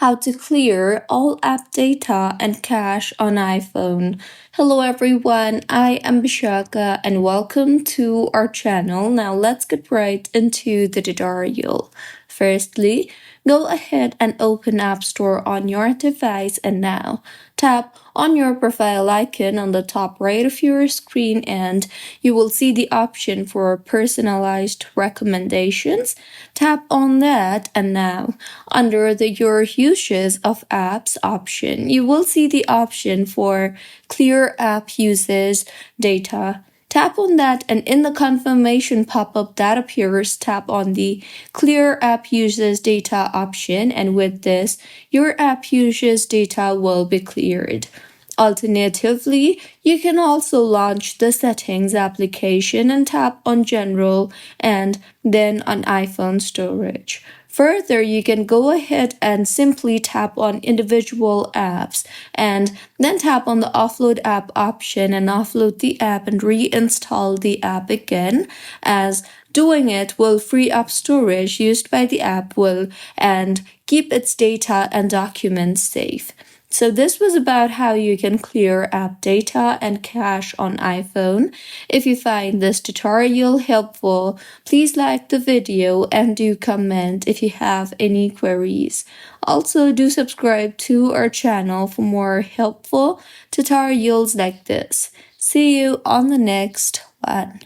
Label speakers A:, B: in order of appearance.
A: how to clear all app data and cache on iPhone. Hello everyone, I am Bishaka and welcome to our channel. Now let's get right into the tutorial. Firstly, go ahead and open App Store on your device and now tap on your profile icon on the top right of your screen and you will see the option for personalized recommendations. Tap on that and now under the Your Uses of Apps option, you will see the option for Clear App Uses Data. Tap on that and in the confirmation pop-up that appears, tap on the Clear App Uses Data option and with this, your app uses data will be cleared. Alternatively, you can also launch the Settings application and tap on General and then on iPhone Storage. Further, you can go ahead and simply tap on individual apps and then tap on the offload app option and offload the app and reinstall the app again, as doing it will free up storage used by the app and keep its data and documents safe. So this was about how you can clear app data and cache on iPhone. If you find this tutorial helpful, please like the video and do comment if you have any queries. Also, do subscribe to our channel for more helpful tutorials like this. See you on the next one.